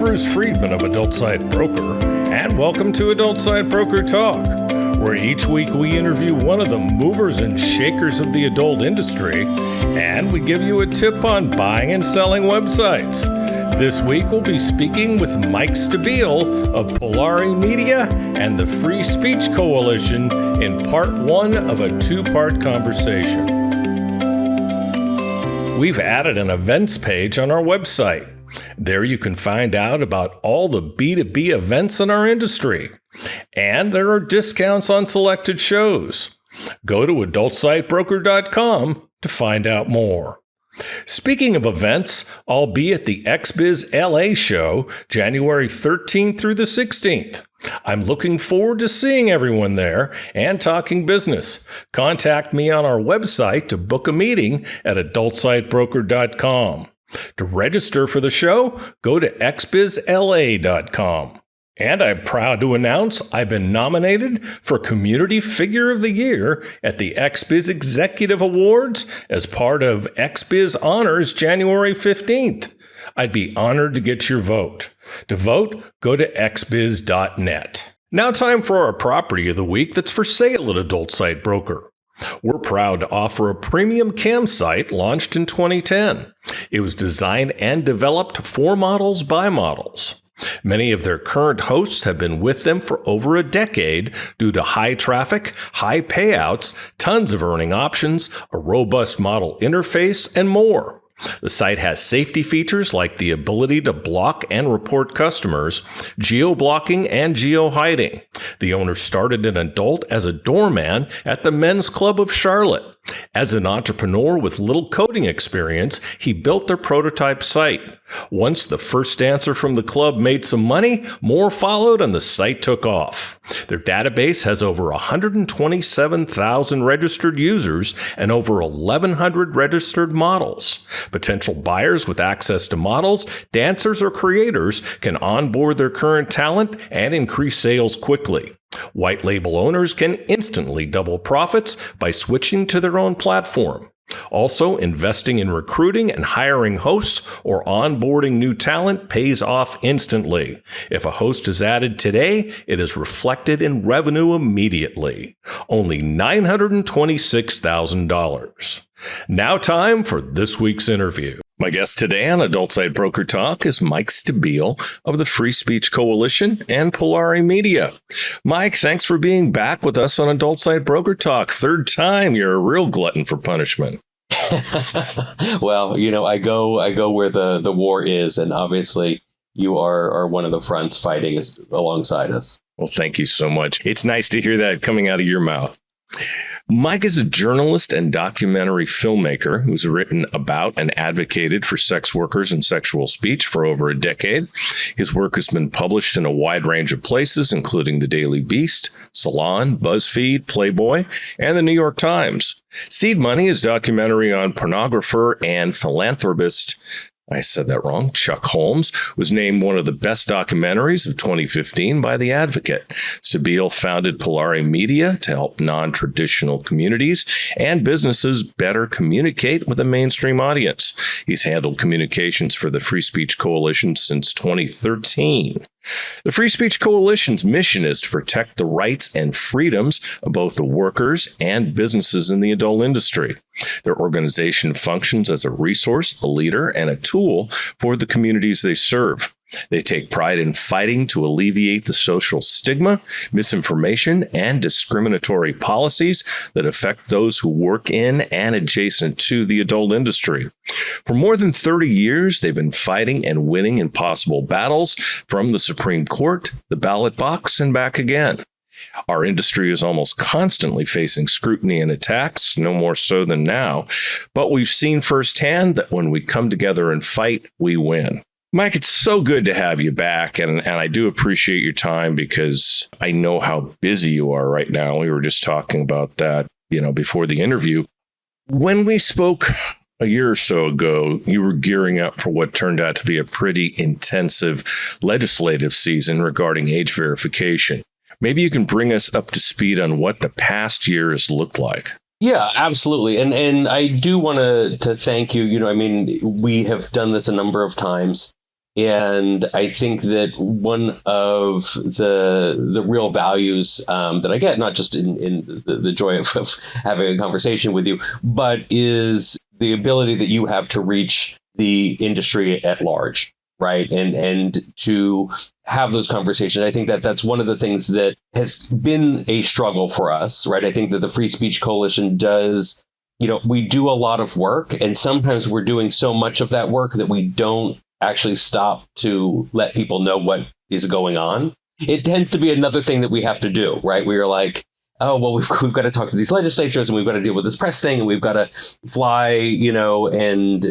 Bruce Friedman of Adult Site Broker, and welcome to Adult Site Broker Talk, where each week we interview one of the movers and shakers of the adult industry, and we give you a tip on buying and selling websites. This week we'll be speaking with Mike Stabile of Polari Media and the Free Speech Coalition in part one of a two-part conversation. We've added an events page on our website. There you can find out about all the B2B events in our industry. And there are discounts on selected shows. Go to adultsitebroker.com to find out more. Speaking of events, I'll be at the XBiz LA show January 13th through the 16th. I'm looking forward to seeing everyone there and talking business. Contact me on our website to book a meeting at adultsitebroker.com. To register for the show, go to xbizla.com. And I'm proud to announce I've been nominated for Community Figure of the Year at the XBiz Executive Awards as part of XBiz Honors January 15th. I'd be honored to get your vote. To vote, go to xbiz.net. Now time for our property of the week that's for sale at Adult Site Broker. We're proud to offer a premium campsite launched in 2010. It was designed and developed for models by models. Many of their current hosts have been with them for over a decade due to high traffic, high payouts, tons of earning options, a robust model interface, and more. The site has safety features like the ability to block and report customers, geo-blocking, and geo-hiding. The owner started an adult as a doorman at the Men's Club of Charlotte. As an entrepreneur with little coding experience, he built their prototype site. Once the first dancer from the club made some money, more followed and the site took off. Their database has over 127,000 registered users and over 1,100 registered models. Potential buyers with access to models, dancers, or creators can onboard their current talent and increase sales quickly. White label owners can instantly double profits by switching to their own platform. Also, investing in recruiting and hiring hosts or onboarding new talent pays off instantly. If a host is added today, it is reflected in revenue immediately. Only $926,000. Now time for this week's interview. My guest today on Adult Site Broker Talk is Mike Stabile of the Free Speech Coalition and Polari Media. Mike, thanks for being back with us on Adult Site Broker Talk. Third time, you're a real glutton for punishment. Well, I go where the war is, and obviously you are one of the fronts fighting alongside us. Well, thank you so much. It's nice to hear that coming out of your mouth. Mike is a journalist and documentary filmmaker who's written about and advocated for sex workers and sexual speech for over a decade. His work has been published in a wide range of places, including the Daily Beast, Salon, Buzzfeed, Playboy, and the New York Times. Seed Money is a documentary on pornographer and philanthropist, I said that wrong, Chuck Holmes, was named one of the best documentaries of 2015 by The Advocate. Stabile founded Polari Media to help non-traditional communities and businesses better communicate with a mainstream audience. He's handled communications for the Free Speech Coalition since 2013. The Free Speech Coalition's mission is to protect the rights and freedoms of both the workers and businesses in the adult industry. Their organization functions as a resource, a leader, and a tool for the communities they serve. They take pride in fighting to alleviate the social stigma, misinformation, and discriminatory policies that affect those who work in and adjacent to the adult industry. For more than 30 years, they've been fighting and winning impossible battles from the Supreme Court, the ballot box, and back again. Our industry is almost constantly facing scrutiny and attacks, no more so than now, but we've seen firsthand that when we come together and fight, we win. Mike, it's so good to have you back, and I do appreciate your time because I know how busy you are right now. We were just talking about that, before the interview. When we spoke a year or so ago, you were gearing up for what turned out to be a pretty intensive legislative season regarding age verification. Maybe you can bring us up to speed on what the past year has looked like. Yeah, absolutely. And I do want to thank you. We have done this a number of times. And I think that one of the real values that I get, not just in the joy of having a conversation with you, but is the ability that you have to reach the industry at large, right? And to have those conversations. I think that that's one of the things that has been a struggle for us, right? I think that the Free Speech Coalition does, we do a lot of work, and sometimes we're doing so much of that work that we don't actually stop to let people know what is going on. It tends to be another thing that we have to do, right? We are like, oh, well, we've got to talk to these legislatures, and we've got to deal with this press thing, and we've got to fly, and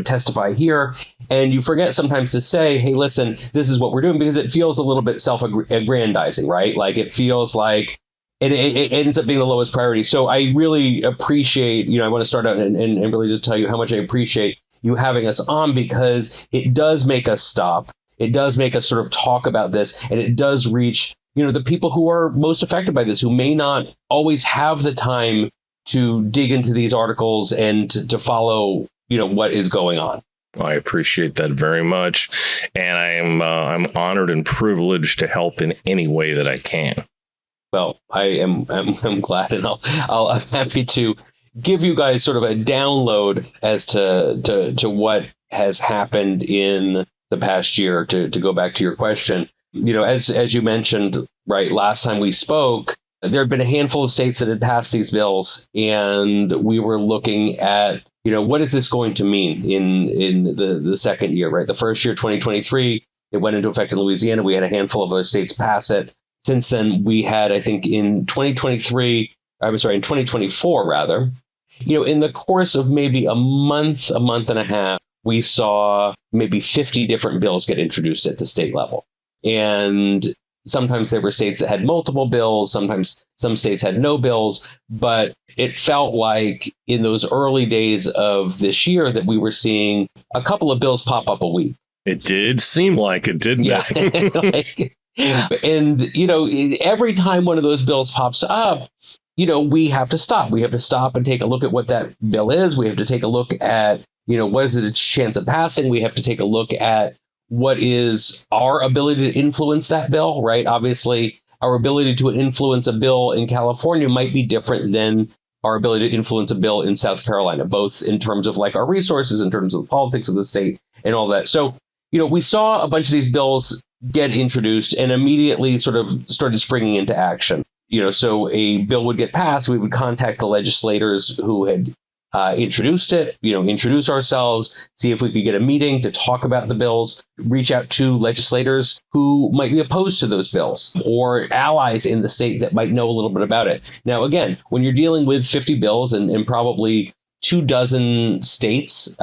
testify here. And you forget sometimes to say, hey, listen, this is what we're doing, because it feels a little bit self-aggrandizing, right? Like it feels like it ends up being the lowest priority. So I really appreciate, I want to start out and really just tell you how much I appreciate you having us on, because it does make us stop. It does make us sort of talk about this, and it does reach, the people who are most affected by this, who may not always have the time to dig into these articles and to follow, what is going on. I appreciate that very much, and I'm honored and privileged to help in any way that I can. Well, I'm glad, and I'm happy to give you guys sort of a download as to what has happened in the past year. To go back to your question, as you mentioned, right, last time we spoke, there had been a handful of states that had passed these bills, and we were looking at, what is this going to mean in the second year, right? The first year, 2023, it went into effect in Louisiana. We had a handful of other states pass it. Since then, we had, I think, in 2024, rather, in the course of maybe a month and a half, we saw maybe 50 different bills get introduced at the state level. And sometimes there were states that had multiple bills. Sometimes some states had no bills. But it felt like in those early days of this year that we were seeing a couple of bills pop up a week. It did seem like it, didn't it? And, every time one of those bills pops up, we have to stop. We have to stop and take a look at what that bill is. We have to take a look at, what is its chance of passing? We have to take a look at what is our ability to influence that bill, right? Obviously, our ability to influence a bill in California might be different than our ability to influence a bill in South Carolina, both in terms of like our resources, in terms of the politics of the state and all that. So, we saw a bunch of these bills get introduced and immediately sort of started springing into action. So a bill would get passed, we would contact the legislators who had introduced it, introduce ourselves, see if we could get a meeting to talk about the bills, reach out to legislators who might be opposed to those bills or allies in the state that might know a little bit about it. Now, again, when you're dealing with 50 bills and probably 24 states,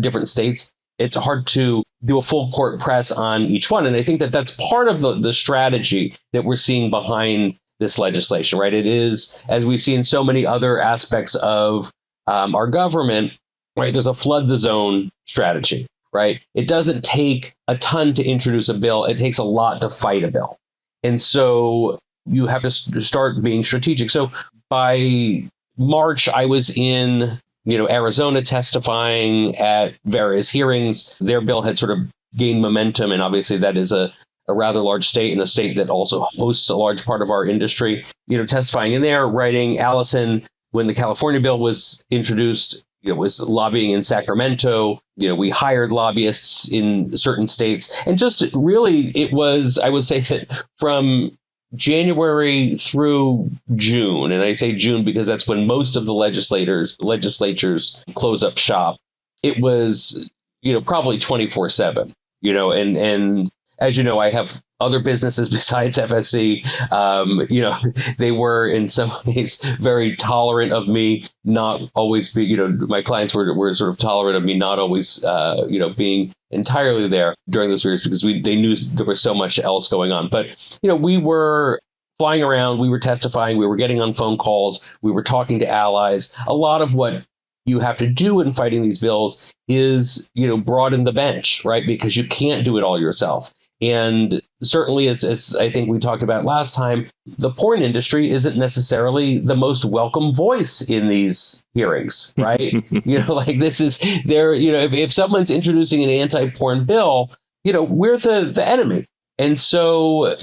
different states, it's hard to do a full court press on each one. And I think that that's part of the strategy that we're seeing behind this legislation, right? It is, as we've seen so many other aspects of our government, right? There's a flood the zone strategy, right? It doesn't take a ton to introduce a bill. It takes a lot to fight a bill. And so you have to start being strategic. So by March, I was in Arizona testifying at various hearings. Their bill had sort of gained momentum. And obviously that is a rather large state, and a state that also hosts a large part of our industry, testifying in there, writing. Allison, when the California bill was introduced, was lobbying in Sacramento. We hired lobbyists in certain states. And just really, it was, I would say that from January through June, and I say June because that's when most of the legislatures close up shop. It was, probably 24/7, and as you know, I have other businesses besides FSC. They were in some ways very tolerant of me not always be, my clients were sort of tolerant of me not always, being entirely there during those periods, because they knew there was so much else going on. But, we were flying around, we were testifying, we were getting on phone calls, we were talking to allies. A lot of what you have to do in fighting these bills is, broaden the bench, right? Because you can't do it all yourself. And certainly, as I think we talked about last time, the porn industry isn't necessarily the most welcome voice in these hearings, right? Like this is there, if someone's introducing an anti-porn bill, we're the enemy. And so,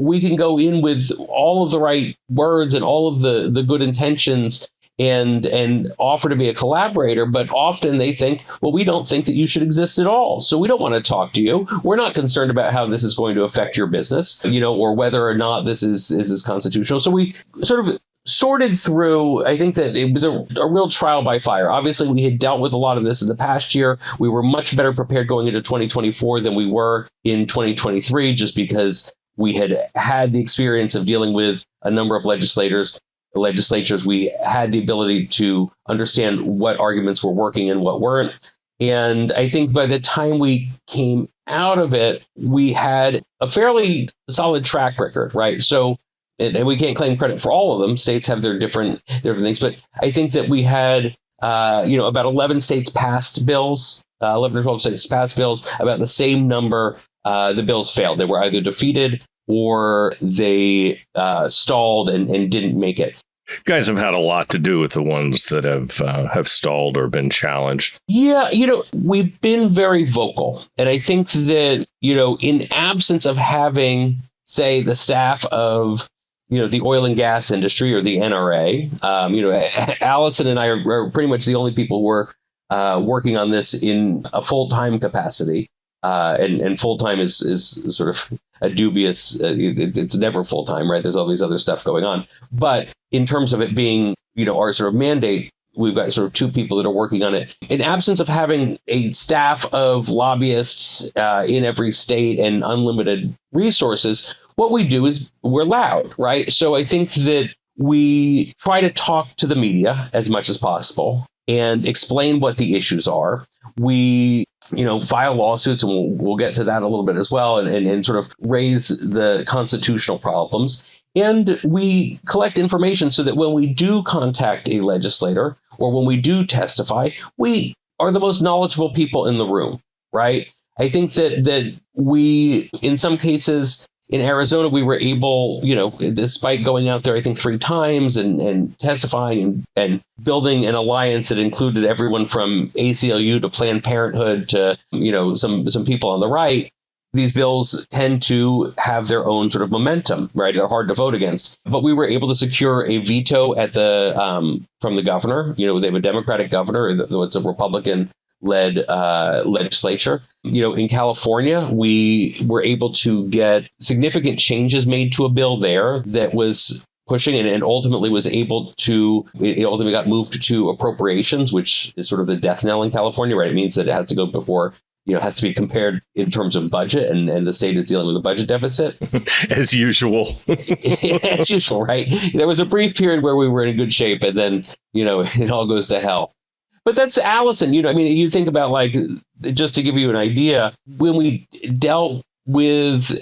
we can go in with all of the right words and all of the good intentions and offer to be a collaborator, but often they think, well, we don't think that you should exist at all, so we don't want to talk to you. We're not concerned about how this is going to affect your business, or whether or not this is constitutional. So we sort of sorted through. I think that it was a real trial by fire. Obviously, we had dealt with a lot of this in the past year. We were much better prepared going into 2024 than we were in 2023, just because we had the experience of dealing with a number of legislatures. We had the ability to understand what arguments were working and what weren't. And I think by the time we came out of it, we had a fairly solid track record, right? So, and we can't claim credit for all of them. States have their different things, but I think that we had, about 11 states passed bills, 11 or 12 states passed bills. About the same number, the bills failed. They were either defeated or they stalled and didn't make it. You guys have had a lot to do with the ones that have stalled or been challenged. Yeah, we've been very vocal. And I think that, in absence of having, say, the staff of, the oil and gas industry or the NRA, Allison and I are pretty much the only people who are working on this in a full-time capacity. And full-time is sort of a dubious, it's never full-time, right? There's all these other stuff going on. But in terms of it being, our sort of mandate, we've got sort of two people that are working on it. In absence of having a staff of lobbyists in every state and unlimited resources, what we do is we're loud, right? So I think that we try to talk to the media as much as possible and explain what the issues are. We, file lawsuits, and we'll get to that a little bit as well, and sort of raise the constitutional problems. And we collect information so that when we do contact a legislator or when we do testify, we are the most knowledgeable people in the room, right? I think that we, in some cases, in Arizona, we were able, despite going out there, I think 3 times and testifying and building an alliance that included everyone from ACLU to Planned Parenthood to, some people on the right. These bills tend to have their own sort of momentum, right? They're hard to vote against. But we were able to secure a veto at from the governor. They have a Democratic governor, though it's a Republican led legislature. In California, we were able to get significant changes made to a bill there that was pushing and ultimately was able to, it ultimately got moved to appropriations, which is sort of the death knell in California, right? It means that it has to go before, it has to be compared in terms of budget, and the state is dealing with a budget deficit. As usual. As usual, right? There was a brief period where we were in good shape, and then, it all goes to hell. But that's Allison. You think about, like, just to give you an idea, when we dealt with,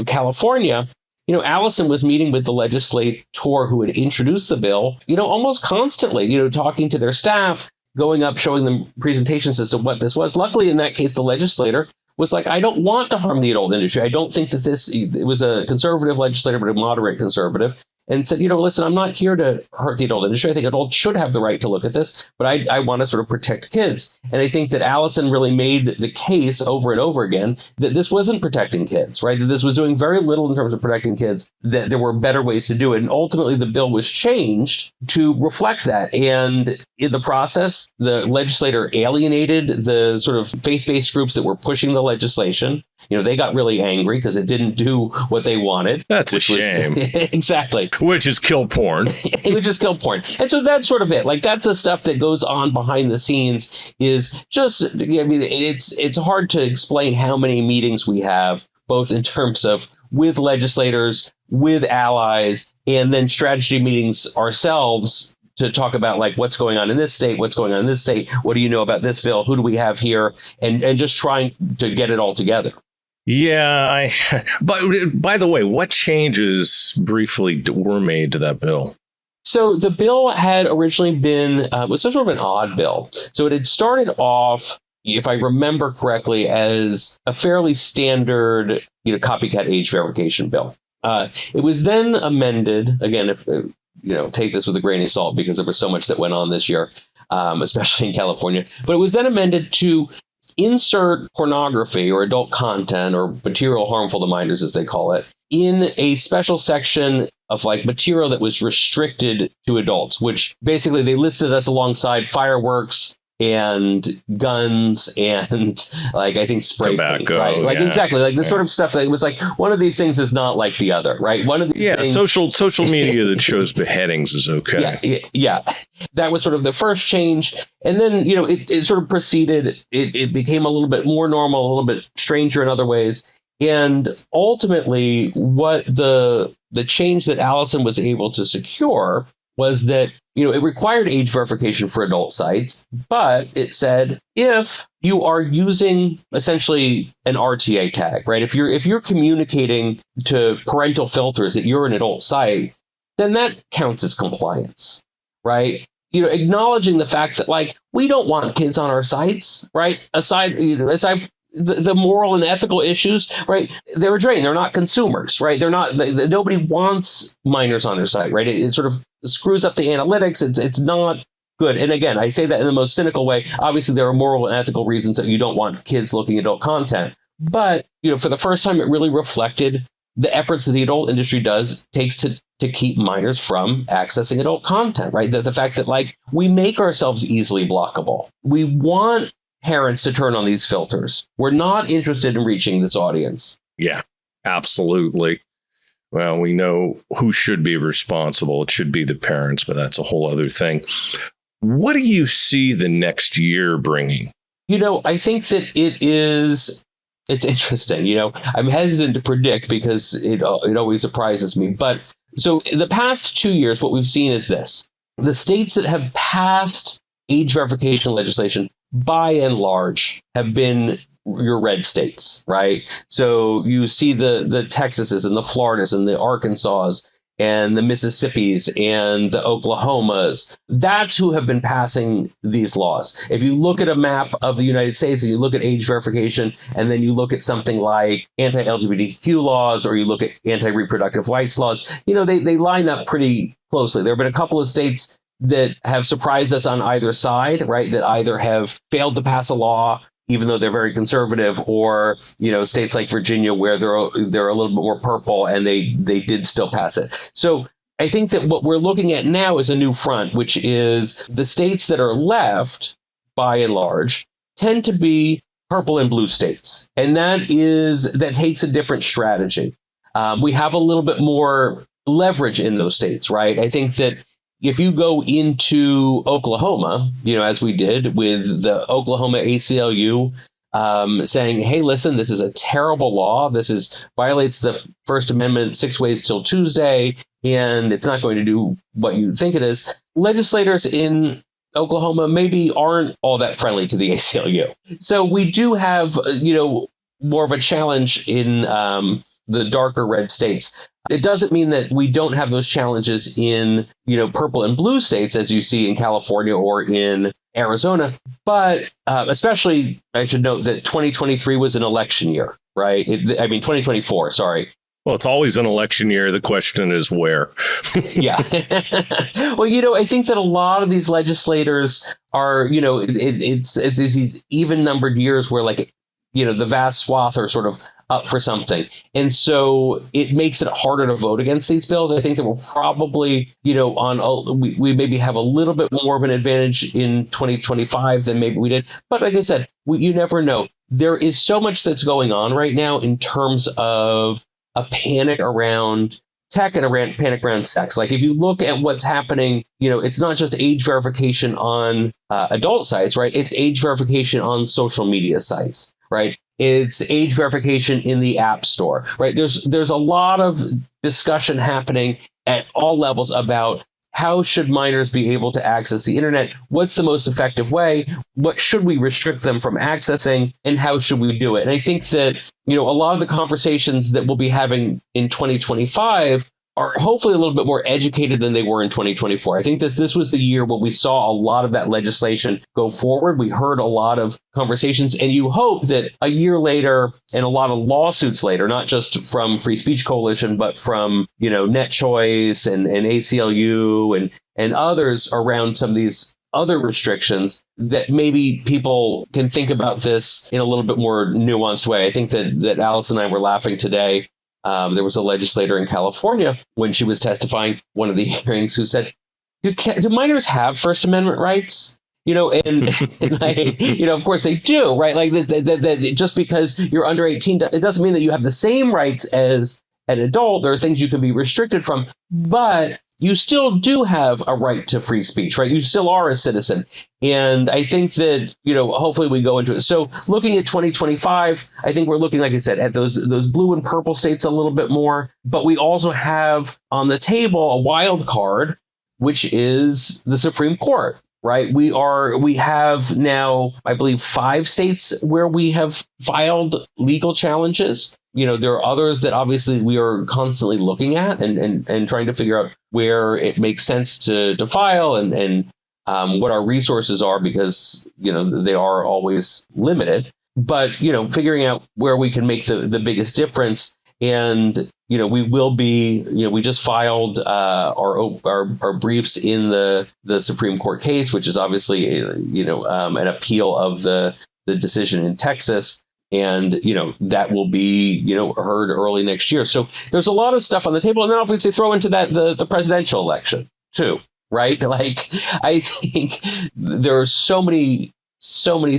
California, Allison was meeting with the legislator who had introduced the bill, almost constantly, talking to their staff, going up, showing them presentations as to what this was. Luckily, in that case, the legislator was like, I don't want to harm the adult industry. I don't think that it was a conservative legislator, but a moderate conservative. And said, listen, I'm not here to hurt the adult industry. I think adults should have the right to look at this, but I want to sort of protect kids. And I think that Allison really made the case over and over again that this wasn't protecting kids, right? That this was doing very little in terms of protecting kids, that there were better ways to do it. And ultimately, the bill was changed to reflect that. And in the process, the legislator alienated the sort of faith-based groups that were pushing the legislation. They got really angry because it didn't do what they wanted. That's a shame. Exactly. Which is kill porn. Which is kill porn. And so that's sort of it. Like, that's the stuff that goes on behind the scenes is just, it's hard to explain how many meetings we have, both in terms of with legislators, with allies, and then strategy meetings ourselves to talk about, like, what's going on in this state, what's going on in this state, what do you know about this bill, who do we have here, and just trying to get it all together. Yeah, but by the way, what changes briefly were made to that bill? So the bill had originally been, was sort of an odd bill. So it had started off, if I remember correctly, as a fairly standard copycat age verification bill. It was then amended, again, if take this with a grain of salt because there was so much that went on this year, especially in California. But it was then amended to insert pornography or adult content or material harmful to minors, as they call it, in a special section of like material that was restricted to adults, which basically they listed us alongside fireworks and guns and like I think spray paint, tobacco, right? Like exactly like the sort of stuff that was like one of these things is not like the other, right? One of these things, social media that shows beheadings is okay. Yeah. That was sort of the first change, and then it sort of proceeded. It became a little bit more normal, a little bit stranger in other ways, and ultimately, what the change that Allison was able to secure was that, it required age verification for adult sites, but it said if you are using essentially an RTA tag, right? If you're communicating to parental filters that you're an adult site, then that counts as compliance, right? Acknowledging the fact that like we don't want kids on our sites, right? Aside the moral and ethical issues, right? They're a drain. They're not consumers, right? Nobody wants minors on their site, right? It sort of screws up the analytics. It's not good. And again, I say that in the most cynical way. Obviously, there are moral and ethical reasons that you don't want kids looking at adult content. But, for the first time, it really reflected the efforts that the adult industry takes to keep minors from accessing adult content, right? The fact that like we make ourselves easily blockable. We want parents to turn on these filters. We're not interested in reaching this audience. Yeah, absolutely. Well, we know who should be responsible. It should be the parents, but that's a whole other thing. What do you see the next year bringing? I think that it's interesting. I'm hesitant to predict because it always surprises me. But so in the past 2 years, what we've seen is this. The states that have passed age verification legislation by and large have been your red states, right? So you see the Texases and the Floridas and the Arkansas and the Mississippis and the Oklahomas. That's who have been passing these laws. If you look at a map of the United States and you look at age verification, and then you look at something like anti-LGBTQ laws, or you look at anti-reproductive rights laws, they line up pretty closely. There have been a couple of states that have surprised us on either side, right? That either have failed to pass a law, even though they're very conservative, or, states like Virginia where they're a little bit more purple and they did still pass it. So I think that what we're looking at now is a new front, which is the states that are left, by and large, tend to be purple and blue states. And that takes a different strategy. We have a little bit more leverage in those states, right? I think that if you go into Oklahoma, as we did with the Oklahoma ACLU saying, hey, listen, this is a terrible law. This violates the First Amendment 6 ways till Tuesday, and it's not going to do what you think it is. Legislators in Oklahoma maybe aren't all that friendly to the ACLU. So we do have, more of a challenge in the darker red states. It doesn't mean that we don't have those challenges in, purple and blue states, as you see in California or in Arizona. But especially, I should note that 2023 was an election year, right? 2024, sorry. Well, it's always an election year. The question is where. Yeah. Well, I think that a lot of these legislators are, it's these even numbered years where the vast swath are sort of up for something. And so it makes it harder to vote against these bills. I think that we're probably, we maybe have a little bit more of an advantage in 2025 than maybe we did. But like I said, you never know. There is so much that's going on right now in terms of a panic around tech and a panic around sex. Like if you look at what's happening, it's not just age verification on adult sites, right? It's age verification on social media sites, right? It's age verification in the App Store, right? There's a lot of discussion happening at all levels about how should minors be able to access the internet? What's the most effective way? What should we restrict them from accessing? And how should we do it? And I think that, a lot of the conversations that we'll be having in 2025 are hopefully a little bit more educated than they were in 2024. I think that this was the year when we saw a lot of that legislation go forward. We heard a lot of conversations, and you hope that a year later and a lot of lawsuits later, not just from Free Speech Coalition, but from, Net Choice and ACLU and others around some of these other restrictions, that maybe people can think about this in a little bit more nuanced way. I think that Alice and I were laughing today. There was a legislator in California when she was testifying, one of the hearings, who said, do minors have First Amendment rights? And of course they do, right? Like that just because you're under 18, it doesn't mean that you have the same rights as an adult. There are things you can be restricted from, but you still do have a right to free speech, right? You still are a citizen. And I think that, hopefully we go into it. So looking at 2025, I think we're looking, like I said, at those blue and purple states a little bit more. But we also have on the table a wild card, which is the Supreme Court, right? We have now, I believe, 5 states where we have filed legal challenges. There are others that obviously we are constantly looking at and trying to figure out where it makes sense to file and what our resources are, because, they are always limited. But, figuring out where we can make the biggest difference. And, we will be, we just filed our briefs in the Supreme Court case, which is obviously, an appeal of the decision in Texas. And, that will be, heard early next year. So there's a lot of stuff on the table. And then obviously throw into that the presidential election, too. Right. Like, I think there are so many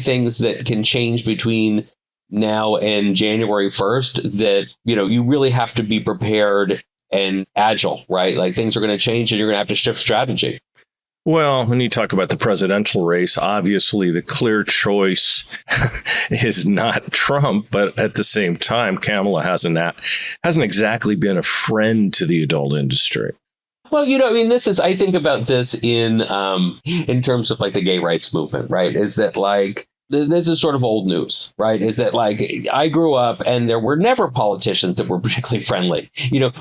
things that can change between now and January 1st that, you really have to be prepared and agile. Right. Like, things are going to change and you're going to have to shift strategy. Well, when you talk about the presidential race, obviously the clear choice is not Trump, but at the same time, Kamala hasn't exactly been a friend to the adult industry. Well, I think about this in terms of like the gay rights movement, right? Is that like, this is sort of old news, right? Is that like, I grew up and there were never politicians that were particularly friendly,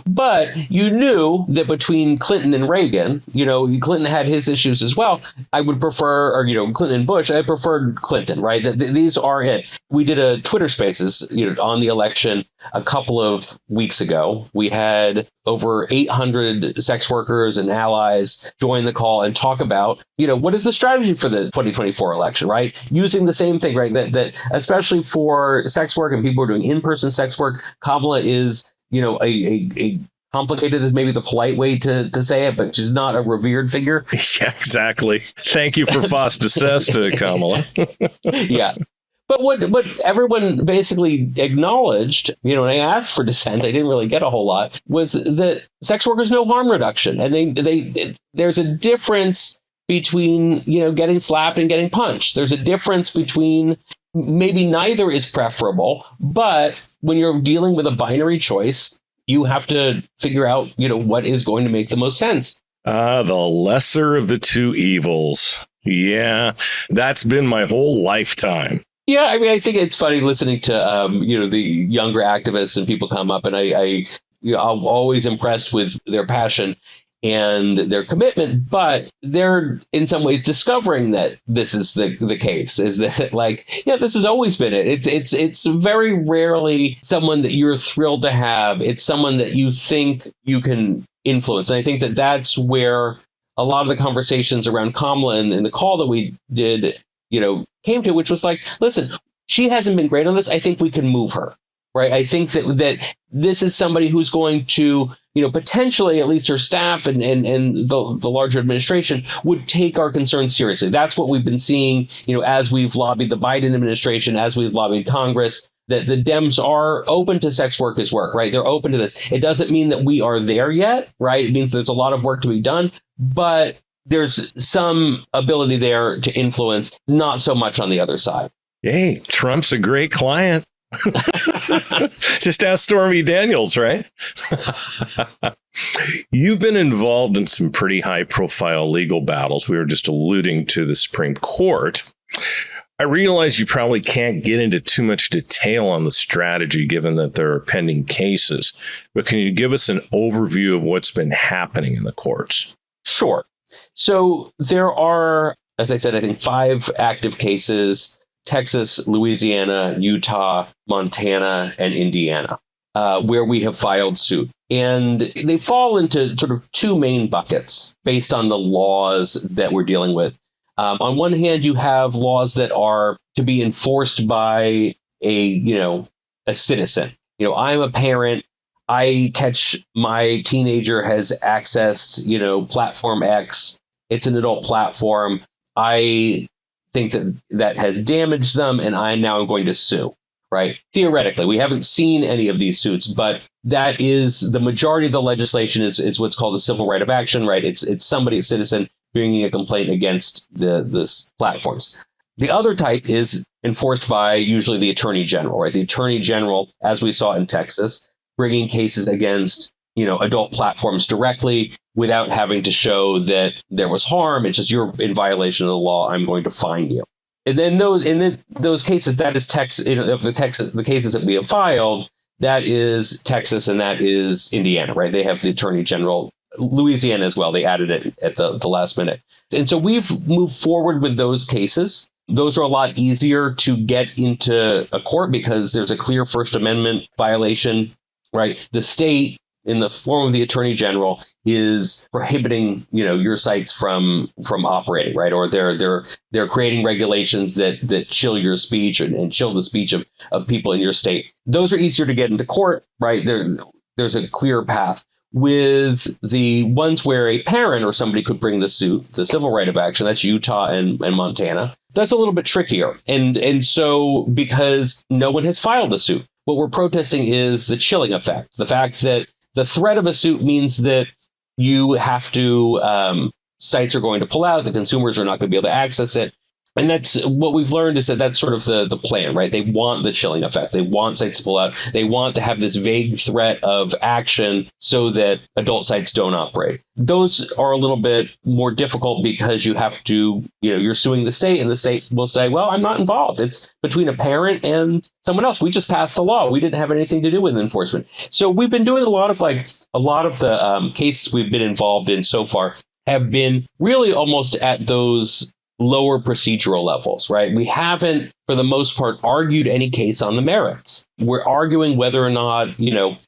but you knew that between Clinton and Reagan, Clinton had his issues as well. I would prefer, or, Clinton and Bush, I preferred Clinton, right? These are it. We did a Twitter Spaces, on the election a couple of weeks ago. We had over 800 sex workers and allies join the call and talk about, what is the strategy for the 2024 election, right? Using the same thing, right? That especially for sex work and people who are doing in-person sex work, Kamala is, a complicated is maybe the polite way to say it, but she's not a revered figure. Yeah, exactly. Thank you for Fosta Sesta, Kamala. Yeah. But what everyone basically acknowledged, and I asked for dissent, I didn't really get a whole lot, was that sex workers know harm reduction. And there's a difference between, getting slapped and getting punched. There's a difference between, maybe neither is preferable, but when you're dealing with a binary choice, you have to figure out, what is going to make the most sense. The lesser of the two evils. Yeah, that's been my whole lifetime. Yeah, I think it's funny listening to, the younger activists and people come up, and I'm always impressed with their passion and their commitment, but they're in some ways discovering that this is the case, is that like, yeah, this has always been it. It's very rarely someone that you're thrilled to have. It's someone that you think you can influence. And I think that that's where a lot of the conversations around Kamala and the call that we did, came to, which was like, listen, she hasn't been great on this. I think we can move her, right? I think that this is somebody who's going to, potentially, at least her staff and the larger administration would take our concerns seriously. That's what we've been seeing, as we've lobbied the Biden administration, as we've lobbied Congress, that the Dems are open to sex workers' work, right? They're open to this. It doesn't mean that we are there yet, right? It means there's a lot of work to be done, but there's some ability there to influence, not so much on the other side. Hey, Trump's a great client. Just ask Stormy Daniels, right? You've been involved in some pretty high profile legal battles. We were just alluding to the Supreme Court. I realize you probably can't get into too much detail on the strategy given that there are pending cases, but can you give us an overview of what's been happening in the courts? Sure. So there are, as I said, I think 5 active cases: Texas, Louisiana, Utah, Montana, and Indiana, where we have filed suit. And they fall into sort of 2 main buckets based on the laws that we're dealing with. On one hand, you have laws that are to be enforced by a citizen. I'm a parent. I catch my teenager has accessed, platform X. It's an adult platform. I think that has damaged them, and I now am going to sue. Right? Theoretically, we haven't seen any of these suits, but that is the majority of the legislation is what's called a civil right of action. Right? It's somebody, a citizen, bringing a complaint against the platforms. The other type is enforced by usually the attorney general. Right? The attorney general, as we saw in Texas, bringing cases against adult platforms directly without having to show that there was harm. It's just you're in violation of the law. I'm going to fine you. And then those cases, that is Texas. The cases that we have filed, that is Texas and that is Indiana, right? They have the attorney general. Louisiana as well. They added it at the last minute. And so we've moved forward with those cases. Those are a lot easier to get into a court because there's a clear First Amendment violation, right? The state, in the form of the attorney general, is prohibiting your sites from operating, right? Or they're creating regulations that chill your speech and chill the speech of people in your state. Those are easier to get into court, right? There's a clear path. With the ones where a parent or somebody could bring the suit, the civil right of action, that's Utah and Montana. That's a little bit trickier. And so because no one has filed a suit, what we're protesting is the chilling effect, the fact that the threat of a suit means that you have to, sites are going to pull out, the consumers are not going to be able to access it. And that's what we've learned is that that's sort of the plan, right? They want the chilling effect. They want sites to pull out. They want to have this vague threat of action so that adult sites don't operate. Those are a little bit more difficult because you have to, you're suing the state and the state will say, well, I'm not involved. It's between a parent and someone else. We just passed the law. We didn't have anything to do with enforcement. So we've been doing a lot of the cases we've been involved in so far have been really almost at those lower procedural levels, right? We haven't, for the most part, argued any case on the merits. We're arguing whether or not,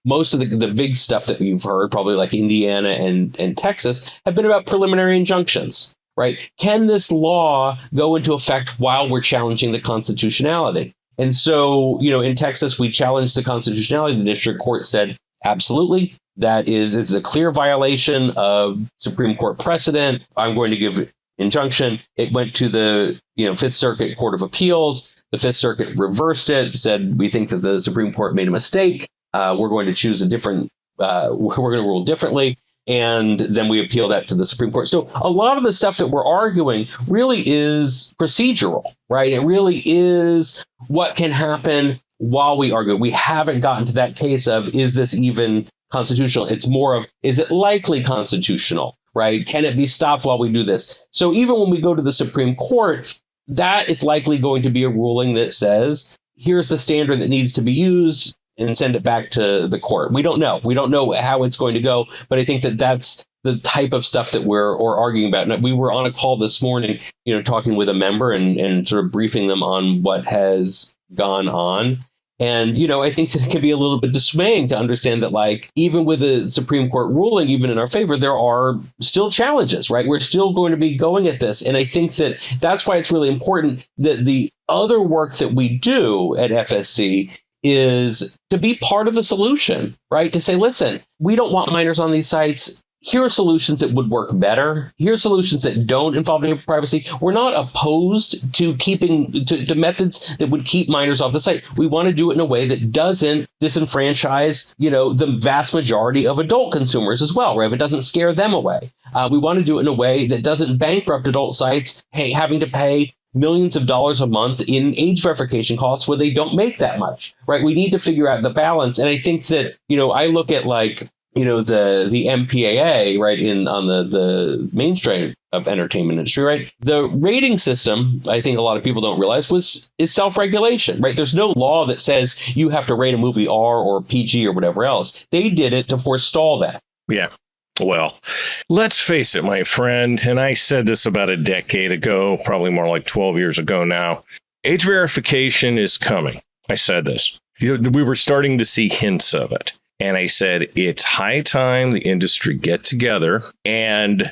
most of the big stuff that you've heard, probably like Indiana and Texas, have been about preliminary injunctions, right? Can this law go into effect while we're challenging the constitutionality? And so, in Texas, we challenged the constitutionality. The district court said, absolutely. That is a clear violation of Supreme Court precedent. I'm going to give injunction. It went to the Fifth Circuit Court of Appeals. The Fifth Circuit reversed it, said we think that the Supreme Court made a mistake. We're going to choose we're going to rule differently. And then we appeal that to the Supreme Court. So a lot of the stuff that we're arguing really is procedural, right? It really is what can happen while we argue. We haven't gotten to that case of, is this even constitutional? It's more of, is it likely constitutional? Right? Can it be stopped while we do this? So even when we go to the Supreme Court, that is likely going to be a ruling that says, here's the standard that needs to be used and send it back to the court. We don't know. We don't know how it's going to go. But I think that that's the type of stuff that we're arguing about. And we were on a call this morning, talking with a member and sort of briefing them on what has gone on. And, I think that it can be a little bit dismaying to understand that, even with the Supreme Court ruling, even in our favor, there are still challenges, right? We're still going to be going at this. And I think that that's why it's really important that the other work that we do at FSC is to be part of the solution, right? To say, listen, we don't want minors on these sites. Here are solutions that would work better. Here are solutions that don't involve any privacy. We're not opposed to keeping to methods that would keep minors off the site. We want to do it in a way that doesn't disenfranchise, the vast majority of adult consumers as well, right? If it doesn't scare them away. We want to do it in a way that doesn't bankrupt adult sites, having to pay millions of dollars a month in age verification costs where they don't make that much, right? We need to figure out the balance. And I think that, I look at the MPAA, right, on the mainstream of entertainment industry, right? The rating system, I think a lot of people don't realize, is self-regulation, right? There's no law that says you have to rate a movie R or PG or whatever else. They did it to forestall that. Yeah. Well, let's face it, my friend, and I said this about a decade ago, probably more like 12 years ago now, age verification is coming. I said this. We were starting to see hints of it. And I said, it's high time the industry get together and,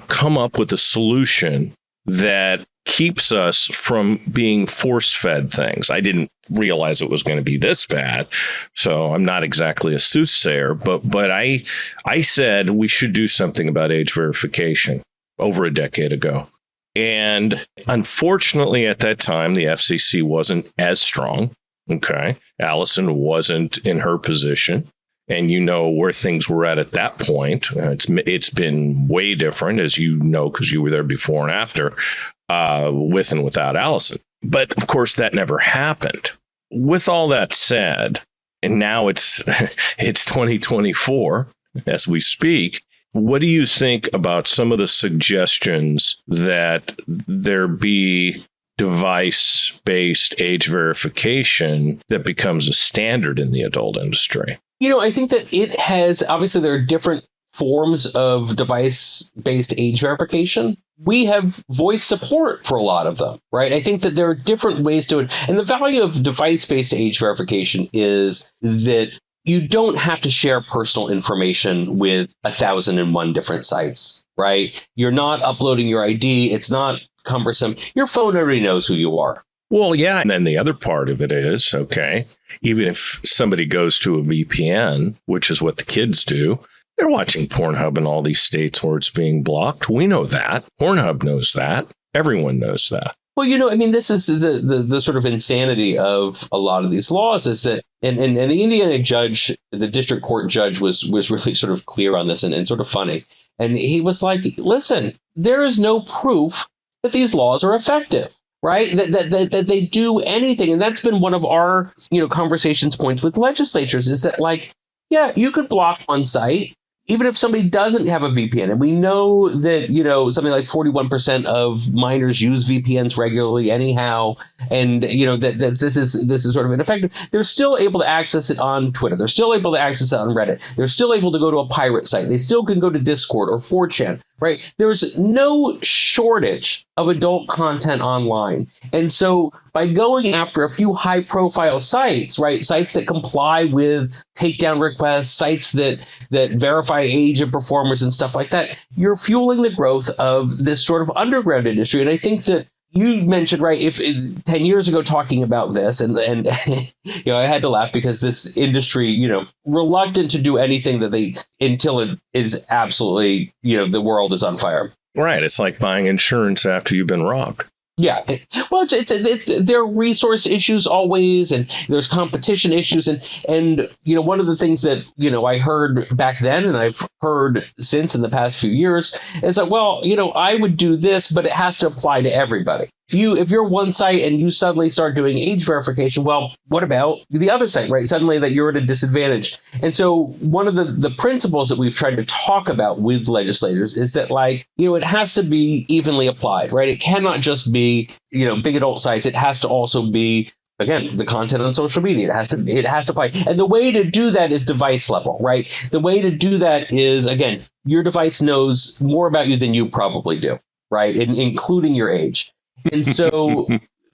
come up with a solution that keeps us from being force-fed things. I didn't realize it was going to be this bad, so I'm not exactly a soothsayer, but I said we should do something about age verification over a decade ago. And unfortunately, at that time, the FCC wasn't as strong. Okay. Allison wasn't in her position. And where things were at that point. It's been way different, as you know, because you were there before and after, with and without Allison. But of course, that never happened. With all that said, and now it's 2024 as we speak. What do you think about some of the suggestions that there be device-based age verification that becomes a standard in the adult industry? I think that it has, obviously there are different forms of device-based age verification. We have voice support for a lot of them, right? I think that there are different ways to it. And the value of device-based age verification is that you don't have to share personal information with 1,001 different sites, right? You're not uploading your ID. It's not cumbersome. Your phone already knows who you are. Well, yeah. And then the other part of it is, okay, even if somebody goes to a VPN, which is what the kids do, they're watching Pornhub in all these states where it's being blocked. We know that. Pornhub knows that. Everyone knows that. Well, this is the sort of insanity of a lot of these laws is that, and the Indiana judge, the district court judge was really sort of clear on this and sort of funny. And he was like, listen, there is no proof that these laws are effective. Right? That they do anything. And that's been one of our, conversations points with legislatures is that, yeah, you could block one site, even if somebody doesn't have a VPN. And we know that, something like 41% of minors use VPNs regularly anyhow. And, that this is sort of ineffective. They're still able to access it on Twitter. They're still able to access it on Reddit. They're still able to go to a pirate site. They still can go to Discord or 4chan. Right? There's no shortage of adult content online. And so by going after a few high profile sites, right? Sites that comply with takedown requests, sites that verify age of performers and stuff like that, you're fueling the growth of this sort of underground industry. And I think that you mentioned, right, if 10 years ago talking about this, and I had to laugh because this industry, reluctant to do anything until it is absolutely, the world is on fire. Right. It's like buying insurance after you've been robbed. Yeah. Well, there are resource issues always, and there's competition issues. And one of the things that, I heard back then and I've heard since in the past few years is that, well, I would do this, but it has to apply to everybody. If you're one site and you suddenly start doing age verification, well, what about the other site, right? Suddenly that you're at a disadvantage. And so one of the principles that we've tried to talk about with legislators is that, it has to be evenly applied, right? It cannot just be, big adult sites. It has to also be, again, the content on social media. It has to apply. And the way to do that is device level, right? The way to do that is, again, your device knows more about you than you probably do, right? Including your age. And so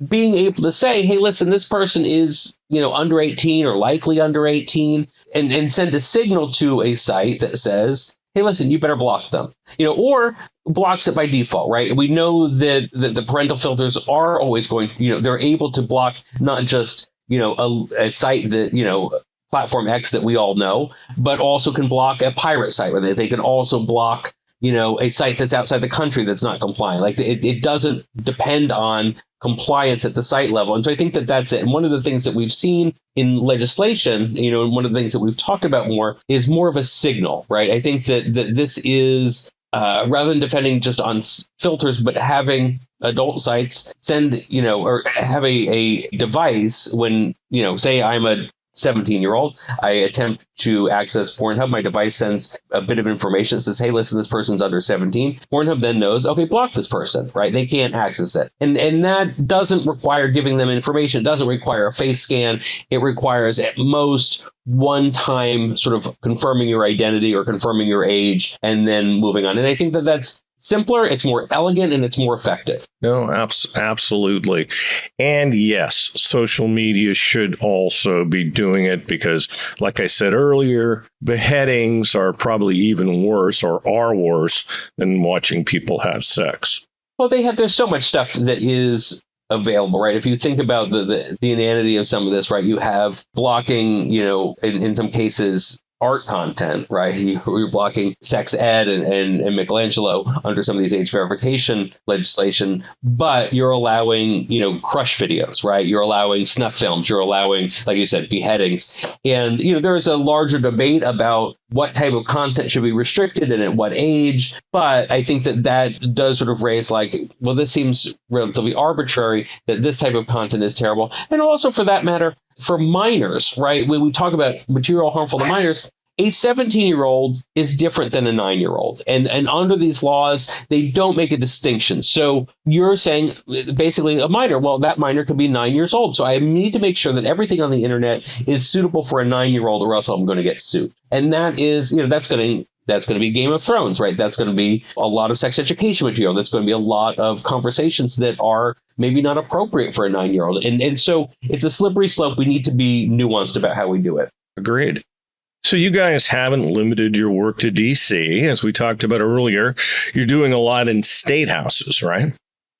being able to say, hey, listen, this person is, under 18 or likely under 18, and send a signal to a site that says, hey, listen, you better block them, or blocks it by default, right? We know that the parental filters are always going, they're able to block not just, a site that, platform X that we all know, but also can block a pirate site, where they can also block a site that's outside the country that's not compliant. It doesn't depend on compliance at the site level. And so I think that that's it. And one of the things that we've seen in legislation, and one of the things that we've talked about more is more of a signal, right? I think that this is, rather than depending just on filters, but having adult sites send, or have a device when, say I'm a 17-year-old. I attempt to access Pornhub. My device sends a bit of information that says, hey, listen, this person's under 17. Pornhub then knows, okay, block this person, right? They can't access it. And that doesn't require giving them information. It doesn't require a face scan. It requires at most one time sort of confirming your identity or confirming your age and then moving on. And I think that that's simpler, it's more elegant, and it's more effective. No, absolutely. And yes, social media should also be doing it because, like I said earlier, beheadings are probably even worse or are worse than watching people have sex. Well, there's so much stuff that is available, right? If you think about the inanity of some of this, right, you have blocking, in some cases, art content, right? You're blocking sex ed and Michelangelo under some of these age verification legislation, but you're allowing, crush videos, right? You're allowing snuff films. You're allowing, like you said, beheadings. And, there is a larger debate about what type of content should be restricted and at what age. But I think that does sort of raise well, this seems relatively arbitrary that this type of content is terrible. And also, for that matter, for minors, right? When we talk about material harmful to minors, a 17-year-old is different than a 9-year-old. And under these laws, they don't make a distinction. So you're saying basically a minor, well, that minor could be 9 years old. So I need to make sure that everything on the internet is suitable for a 9-year-old or else I'm going to get sued. And that is, that's going to be Game of Thrones, right? That's going to be a lot of sex education material. That's going to be a lot of conversations that are maybe not appropriate for a 9-year-old. And so it's a slippery slope. We need to be nuanced about how we do it. Agreed. So you guys haven't limited your work to DC. As we talked about earlier, you're doing a lot in state houses, right?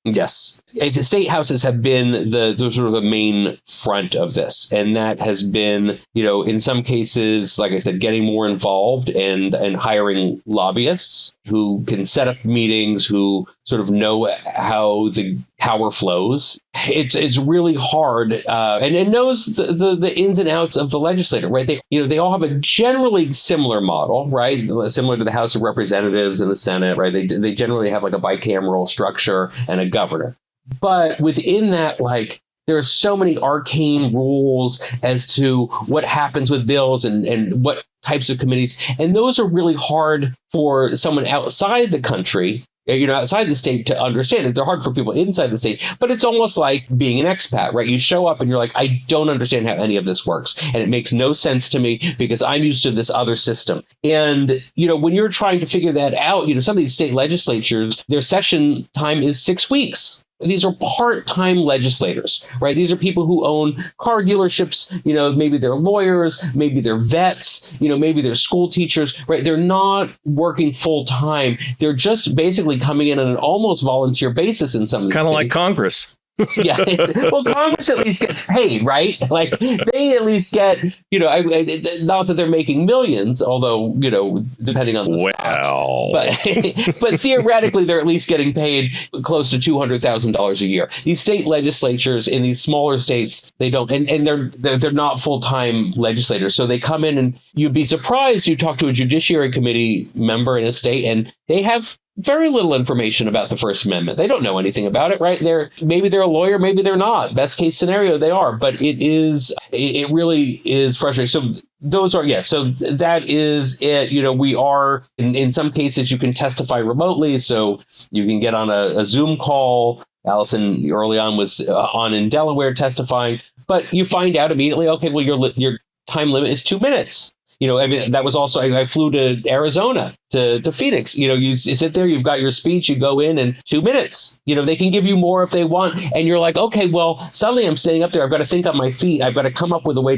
Yes. The state houses have been the sort of the main front of this. And that has been, in some cases, like I said, getting more involved and hiring lobbyists who can set up meetings, who sort of know how the power flows. It's really hard and it knows the ins and outs of the legislature, right? They all have a generally similar model, right? Similar to the House of Representatives and the Senate, right? They generally have like a bicameral structure and a governor. But within that, there are so many arcane rules as to what happens with bills and what types of committees. And those are really hard for someone outside the country, outside the state to understand. They're hard for people inside the state, but it's almost like being an expat, right? You show up and you're like, I don't understand how any of this works. And it makes no sense to me because I'm used to this other system. And, when you're trying to figure that out, some of these state legislatures, their session time is 6 weeks. These are part-time legislators, right? These are people who own car dealerships. Maybe they're lawyers, maybe they're vets, maybe they're school teachers, right? They're not working full-time. They're just basically coming in on an almost volunteer basis in some of these kind of like states. Congress. Yeah. Well, Congress at least gets paid, right? They at least get, not that they're making millions, although, depending on the stocks. But theoretically, they're at least getting paid close to $200,000 a year. These state legislatures in these smaller states, they don't, and they're not full-time legislators. So they come in and you'd be surprised. You talk to a Judiciary Committee member in a state and they have very little information about the First Amendment. They don't know anything about it, right? Maybe they're a lawyer, maybe they're not. Best case scenario, they are. But it really is frustrating. So so that is it. We are, in some cases, you can testify remotely. So you can get on a Zoom call. Allison early on was on in Delaware testifying. But you find out immediately, okay, well, your time limit is 2 minutes. That was also, I flew to Arizona, to Phoenix. You sit there, you've got your speech, you go in 2 minutes. They can give you more if they want. And you're like, okay, well, suddenly I'm standing up there. I've got to think on my feet. I've got to come up with a way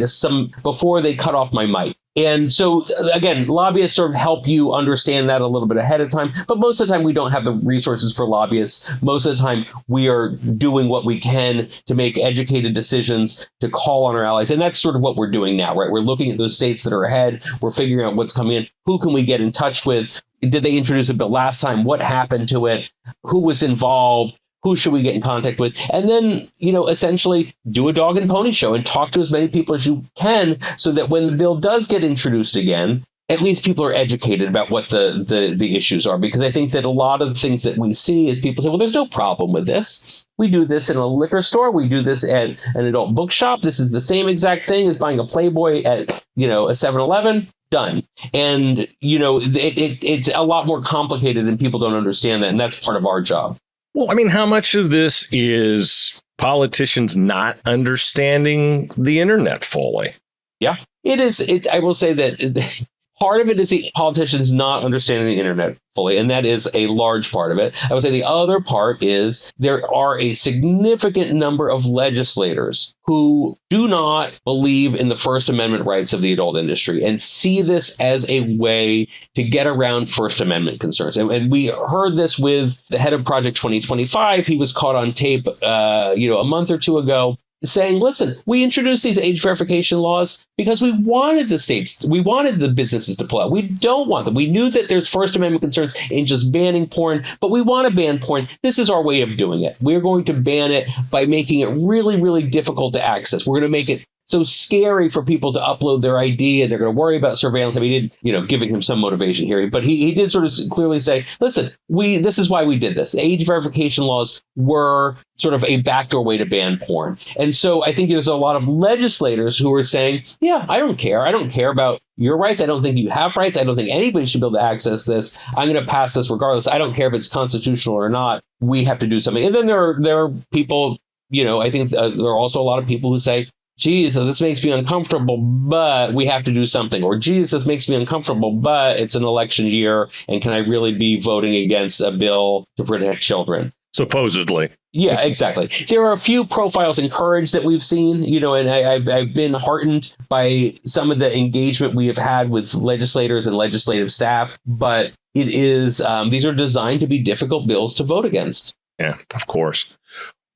before they cut off my mic. And so, again, lobbyists sort of help you understand that a little bit ahead of time. But most of the time, we don't have the resources for lobbyists. Most of the time, we are doing what we can to make educated decisions, to call on our allies. And that's sort of what we're doing now, right? We're looking at those states that are ahead. We're figuring out what's coming in. Who can we get in touch with? Did they introduce a bill last time? What happened to it? Who was involved? Who should we get in contact with? And then, essentially do a dog and pony show and talk to as many people as you can so that when the bill does get introduced again, at least people are educated about what the issues are. Because I think that a lot of the things that we see is people say, well, there's no problem with this. We do this in a liquor store. We do this at an adult bookshop. This is the same exact thing as buying a Playboy at, a 7-Eleven. Done. And, it's a lot more complicated and people don't understand that. And that's part of our job. Well, I mean, how much of this is politicians not understanding the internet fully? Yeah, it is. I will say that part of it is the politicians not understanding the internet fully, and that is a large part of it. I would say the other part is there are a significant number of legislators who do not believe in the First Amendment rights of the adult industry and see this as a way to get around First Amendment concerns. And we heard this with the head of Project 2025. He was caught on tape, a month or two ago, saying, listen, we introduced these age verification laws because we wanted the businesses to pull out. We don't want them. We knew that there's First Amendment concerns in just banning porn, but we want to ban porn. This is our way of doing it. We're going to ban it by making it really, really difficult to access. We're going to make it so scary for people to upload their ID, and they're going to worry about surveillance. I mean, he did, giving him some motivation here, but he did sort of clearly say, listen, this is why we did this. Age verification laws were sort of a backdoor way to ban porn. And so I think there's a lot of legislators who are saying, yeah, I don't care. I don't care about your rights. I don't think you have rights. I don't think anybody should be able to access this. I'm going to pass this regardless. I don't care if it's constitutional or not. We have to do something. And then there are people, I think there are also a lot of people who say, geez, this makes me uncomfortable, but we have to do something. Or, geez, this makes me uncomfortable, but it's an election year, and can I really be voting against a bill to protect children? Supposedly. Yeah, exactly. There are a few profiles in courage that we've seen, and I've been heartened by some of the engagement we have had with legislators and legislative staff, but it is these are designed to be difficult bills to vote against. Yeah, of course.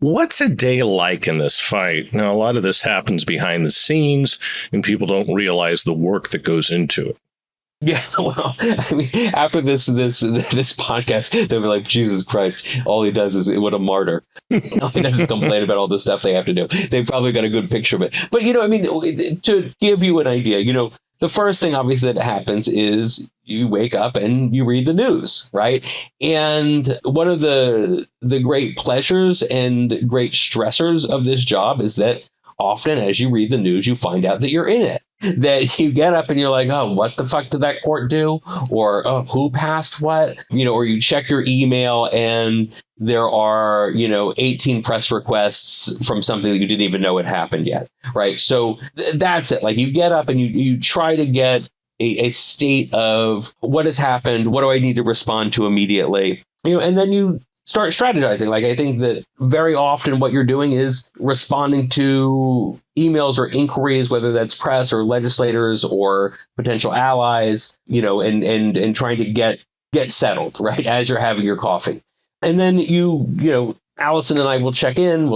What's a day like in this fight? Now, a lot of this happens behind the scenes, and people don't realize the work that goes into it. Yeah, well, I mean, after this podcast, they'll be like, Jesus Christ, all he does is, what a martyr. All he does is complain about all the stuff they have to do. They've probably got a good picture of it. But, to give you an idea, the first thing, obviously, that happens is you wake up and you read the news, right? And one of the great pleasures and great stressors of this job is that often as you read the news, you find out that you're in it. That you get up and you're like, oh, what the fuck did that court do? Or who passed what? Or you check your email and there are, 18 press requests from something that you didn't even know had happened yet, right? So that's it. Like, you get up and you try to get a state of what has happened, what do I need to respond to immediately, and then you start strategizing. Like, I think that very often what you're doing is responding to emails or inquiries, whether that's press or legislators or potential allies, and trying to get settled, right, as you're having your coffee. And then Allison and I will check in,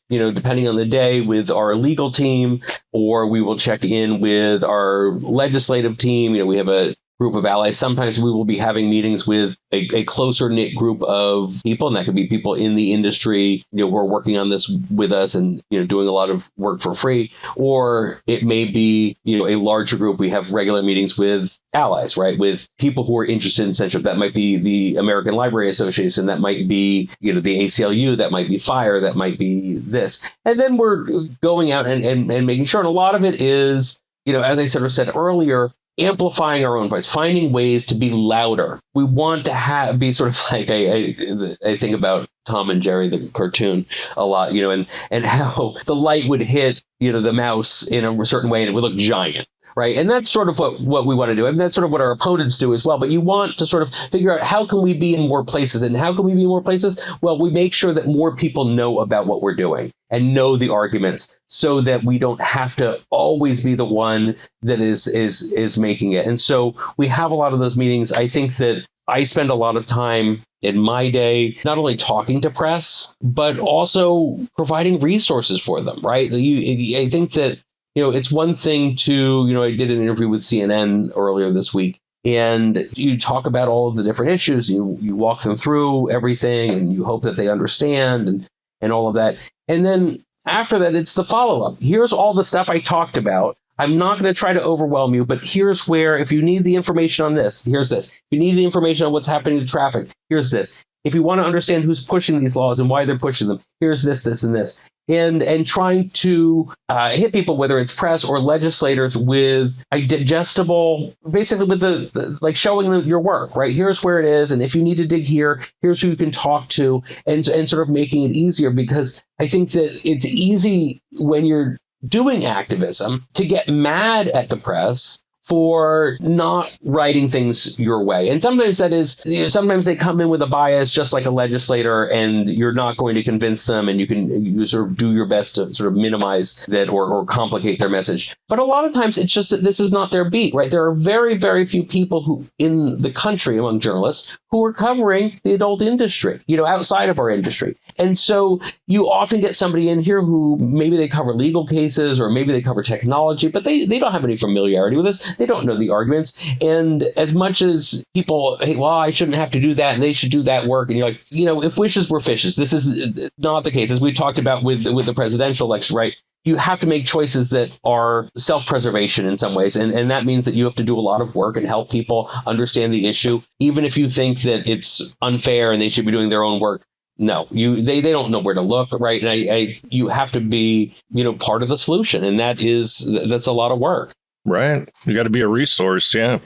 depending on the day, with our legal team, or we will check in with our legislative team. We have a group of allies. Sometimes we will be having meetings with a closer knit group of people, and that could be people in the industry, who are working on this with us and, doing a lot of work for free. Or it may be, a larger group. We have regular meetings with allies, right? With people who are interested in censorship. That might be the American Library Association. That might be, the ACLU. That might be FIRE. That might be this. And then we're going out and making sure. And a lot of it is, as I sort of said earlier, amplifying our own voice, finding ways to be louder. We want to be sort of like, I think about Tom and Jerry, the cartoon, a lot, and how the light would hit, the mouse in a certain way and it would look giant. Right. And that's sort of what we want to do. And that's sort of what our opponents do as well. But you want to sort of figure out, how can we be in more places? And how can we be in more places? Well, we make sure that more people know about what we're doing and know the arguments, so that we don't have to always be the one that is making it. And so we have a lot of those meetings. I think that I spend a lot of time in my day not only talking to press, but also providing resources for them. Right. I think that, it's one thing to, I did an interview with CNN earlier this week, and you talk about all of the different issues. You walk them through everything, and you hope that they understand and all of that. And then after that, it's the follow-up. Here's all the stuff I talked about. I'm not going to try to overwhelm you, but here's where, if you need the information on this, here's this. If you need the information on what's happening to traffic, here's this. If you want to understand who's pushing these laws and why they're pushing them, here's this, this, and this. And trying to hit people, whether it's press or legislators, with a digestible, basically with the like showing them your work, right? Here's where it is. And if you need to dig here, here's who you can talk to, and sort of making it easier, because I think that it's easy when you're doing activism to get mad at the press for not writing things your way. And sometimes that is, sometimes they come in with a bias just like a legislator, and you're not going to convince them, and you sort of do your best to sort of minimize that or complicate their message. But a lot of times it's just that this is not their beat, right? There are very, very few people who in the country among journalists who are covering the adult industry, outside of our industry. And so you often get somebody in here who maybe they cover legal cases or maybe they cover technology, but they don't have any familiarity with this. They don't know the arguments. And as much as people, hey, well, I shouldn't have to do that and they should do that work. And you're like, if wishes were fishes, this is not the case. As we talked about with the presidential election, right? You have to make choices that are self-preservation in some ways. And that means that you have to do a lot of work and help people understand the issue, even if you think that it's unfair and they should be doing their own work. No, they don't know where to look, right? And you have to be, part of the solution. And that's a lot of work. Right. You got to be a resource. Yeah.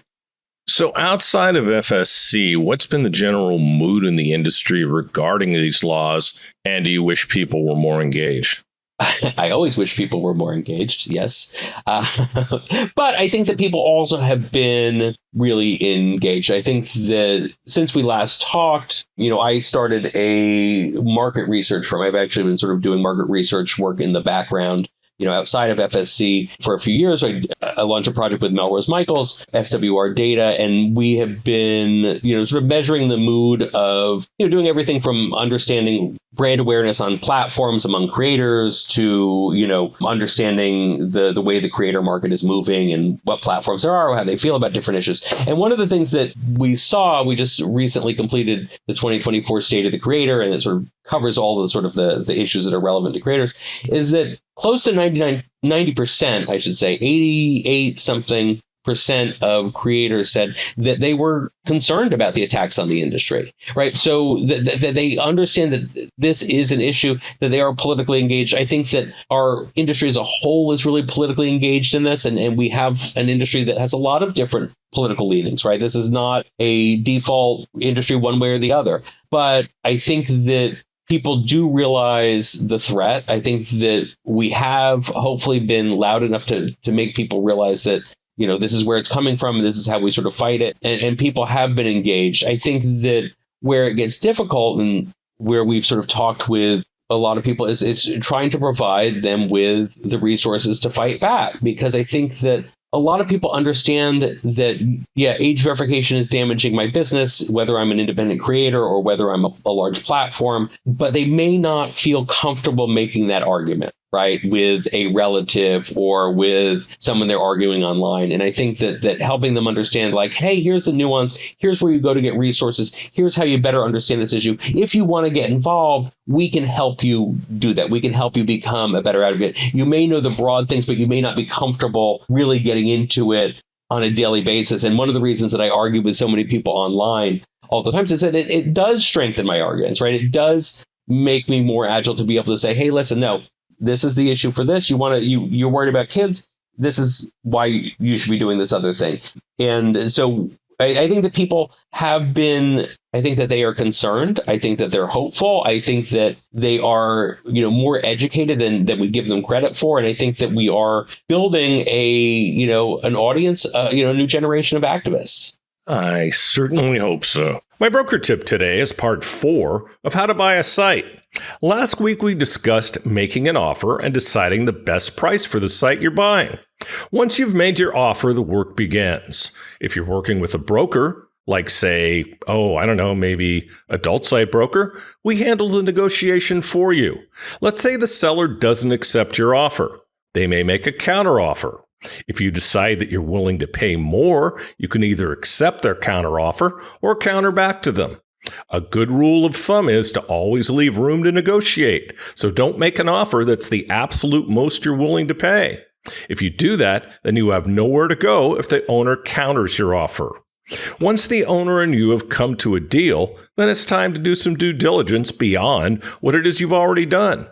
So outside of FSC, what's been the general mood in the industry regarding these laws? And do you wish people were more engaged? I always wish people were more engaged, yes. But I think that people also have been really engaged. I think that since we last talked, I started a market research firm. I've actually been sort of doing market research work in the background, outside of FSC for a few years. I launched a project with Melrose Michaels, SWR Data, and we have been, sort of measuring the mood of, doing everything from understanding brand awareness on platforms among creators to, understanding the way the creator market is moving and what platforms there are, or how they feel about different issues. And one of the things that we just recently completed the 2024 State of the Creator, and it sort of covers all the sort of the issues that are relevant to creators, is that close to 90%, I should say, 88-something% of creators said that they were concerned about the attacks on the industry, right? So that they understand that this is an issue, that they are politically engaged. I think that our industry as a whole is really politically engaged in this, and we have an industry that has a lot of different political leanings, right? This is not a default industry one way or the other. But I think that people do realize the threat. I think that we have hopefully been loud enough to make people realize that, this is where it's coming from. This is how we sort of fight it. And people have been engaged. I think that where it gets difficult and where we've sort of talked with a lot of people is trying to provide them with the resources to fight back. Because I think that a lot of people understand that, age verification is damaging my business, whether I'm an independent creator or whether I'm a large platform, but they may not feel comfortable making that argument, right, with a relative or with someone they're arguing online. And I think that helping them understand, like, hey, here's the nuance, here's where you go to get resources, here's how you better understand this issue. If you want to get involved, we can help you do that. We can help you become a better advocate. You may know the broad things, but you may not be comfortable really getting into it on a daily basis. And one of the reasons that I argue with so many people online all the time is that it does strengthen my arguments, right? It does make me more agile to be able to say, hey, listen, no, this is the issue for this. You're worried about kids. This is why you should be doing this other thing. And so I think that people have been, I think that they are concerned. I think that they're hopeful. I think that they are, more educated than we give them credit for. And I think that we are building an audience, a new generation of activists. I certainly hope so. My broker tip today is part 4 of how to buy a site. Last week, we discussed making an offer and deciding the best price for the site you're buying. Once you've made your offer, the work begins. If you're working with a broker, like say, maybe Adult Site Broker, we handle the negotiation for you. Let's say the seller doesn't accept your offer. They may make a counteroffer. If you decide that you're willing to pay more, you can either accept their counteroffer or counter back to them. A good rule of thumb is to always leave room to negotiate, so don't make an offer that's the absolute most you're willing to pay. If you do that, then you have nowhere to go if the owner counters your offer. Once the owner and you have come to a deal, then it's time to do some due diligence beyond what it is you've already done.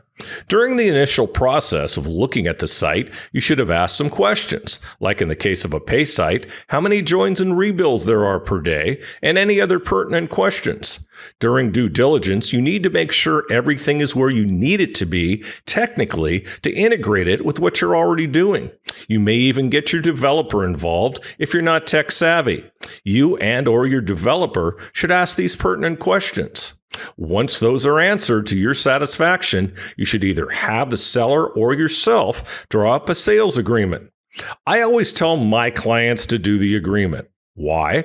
During the initial process of looking at the site, you should have asked some questions, like in the case of a pay site, how many joins and rebills there are per day, and any other pertinent questions. During due diligence, you need to make sure everything is where you need it to be technically to integrate it with what you're already doing. You may even get your developer involved if you're not tech savvy. You and or your developer should ask these pertinent questions. Once those are answered to your satisfaction, you should either have the seller or yourself draw up a sales agreement. I always tell my clients to do the agreement. Why?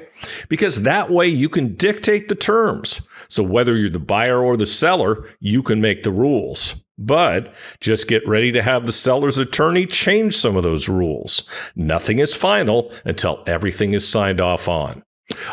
Because that way you can dictate the terms. So whether you're the buyer or the seller, you can make the rules. But just get ready to have the seller's attorney change some of those rules. Nothing is final until everything is signed off on.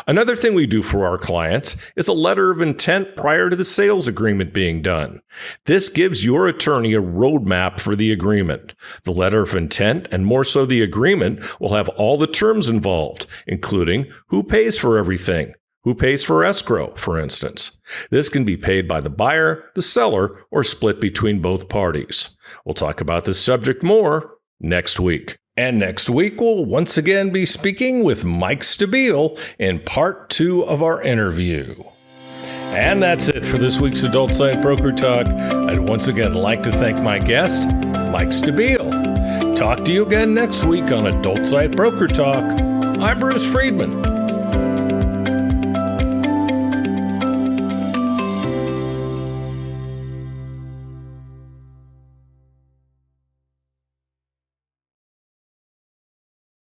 Another thing we do for our clients is a letter of intent prior to the sales agreement being done. This gives your attorney a roadmap for the agreement. The letter of intent, and more so the agreement, will have all the terms involved, including who pays for everything, who pays for escrow, for instance. This can be paid by the buyer, the seller, or split between both parties. We'll talk about this subject more next week. And next week, we'll once again be speaking with Mike Stabile in part 2 of our interview. And that's it for this week's Adult Site Broker Talk. I'd once again like to thank my guest, Mike Stabile. Talk to you again next week on Adult Site Broker Talk. I'm Bruce Friedman.